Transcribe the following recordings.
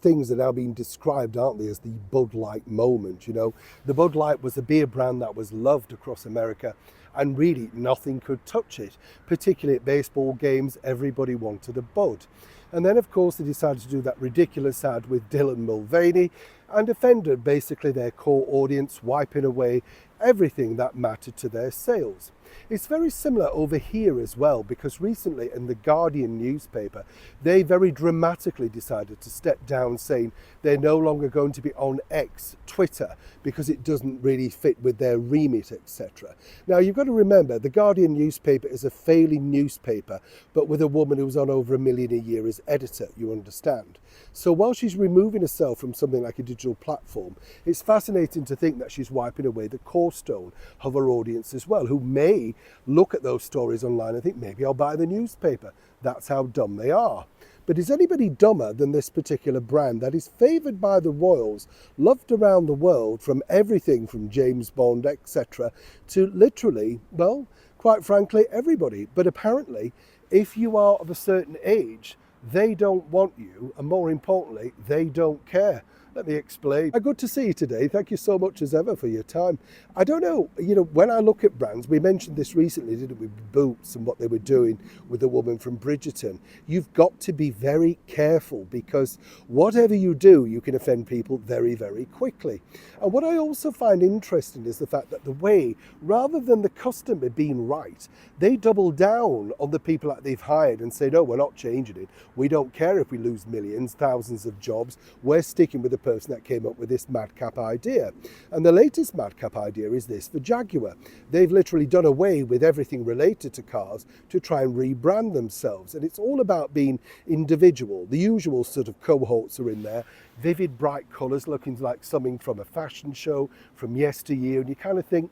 things are now being described, aren't they, as the Bud Light moment. You know, the Bud Light was a beer brand that was loved across America, and really nothing could touch it. Particularly at baseball games, everybody wanted a Bud. And then, of course, they decided to do that ridiculous ad with Dylan Mulvaney and offended basically their core audience, wiping away everything that mattered to their sales. It's very similar over here as well, because recently in the Guardian newspaper, they very dramatically decided to step down, saying they're no longer going to be on X, Twitter, because it doesn't really fit with their remit, etc. Now, you've got to remember, the Guardian newspaper is a failing newspaper, but with a woman who's on over $1 million a year as editor, you understand. So while she's removing herself from something like a digital platform, it's fascinating to think that she's wiping away the cornerstone of her audience as well, who may look at those stories online and think, maybe I'll buy the newspaper. That's how dumb they are. But is anybody dumber than this particular brand that is favoured by the royals, loved around the world, from everything from James Bond, etc., to literally, well, quite frankly, everybody. But apparently, if you are of a certain age, they don't want you, and more importantly, they don't care. Let me explain. Good to see you today. Thank you so much as ever for your time. I don't know, when I look at brands, we mentioned this recently, didn't we, with Boots and what they were doing with the woman from Bridgerton. You've got to be very careful, because whatever you do, you can offend people very, very quickly. And what I also find interesting is the fact that the way, rather than the customer being right, they double down on the people that they've hired and say, no, we're not changing it. We don't care if we lose millions, thousands of jobs. We're sticking with the person that came up with this madcap idea. And the latest madcap idea is this for Jaguar. They've literally done away with everything related to cars to try and rebrand themselves. And it's all about being individual. The usual sort of cohorts are in there. Vivid, bright colours, looking like something from a fashion show from yesteryear. And you kind of think,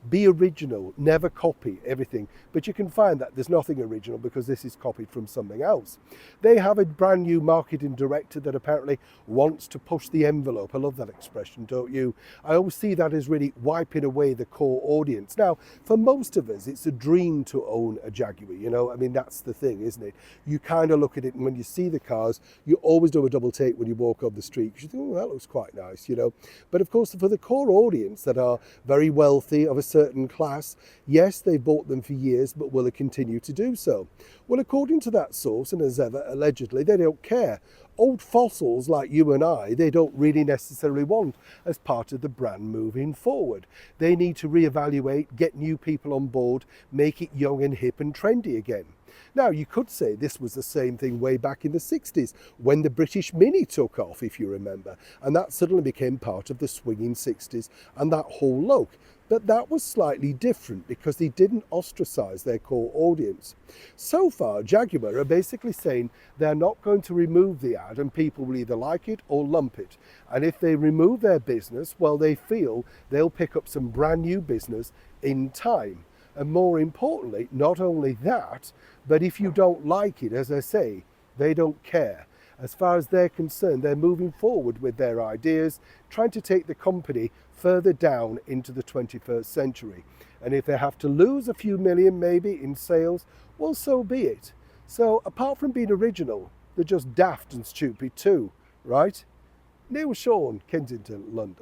be original, never copy everything. But you can find that there's nothing original, because this is copied from something else. They have a brand new marketing director that apparently wants to push the envelope. I love that expression, don't you? I always see that as really wiping away the core audience. Now, for most of us, it's a dream to own a Jaguar, I mean, that's the thing, isn't it? You kind of look at it, and when you see the cars, you always do a double take when you walk on the street, because you think, oh, that looks quite nice, But of course, for the core audience that are very wealthy, of a certain class, yes, they've bought them for years, but will continue to do so. Well, according to that source, and as ever, allegedly, they don't care. Old fossils like you and I, they don't really necessarily want as part of the brand moving forward. They need to reevaluate, get new people on board, make it young and hip and trendy again. Now, you could say this was the same thing way back in the 60s when the British Mini took off, if you remember, and that suddenly became part of the swinging 60s and that whole look. But that was slightly different, because they didn't ostracize their core audience. So far, Jaguar are basically saying they're not going to remove the ad, and people will either like it or lump it. And if they remove their business, well, they feel they'll pick up some brand new business in time. And more importantly, not only that, but if you don't like it, as I say, they don't care. As far as they're concerned, they're moving forward with their ideas, trying to take the company further down into the 21st century. And if they have to lose a few million maybe in sales, well, so be it. So apart from being original, they're just daft and stupid too, right? Neil Sean, Kensington, London.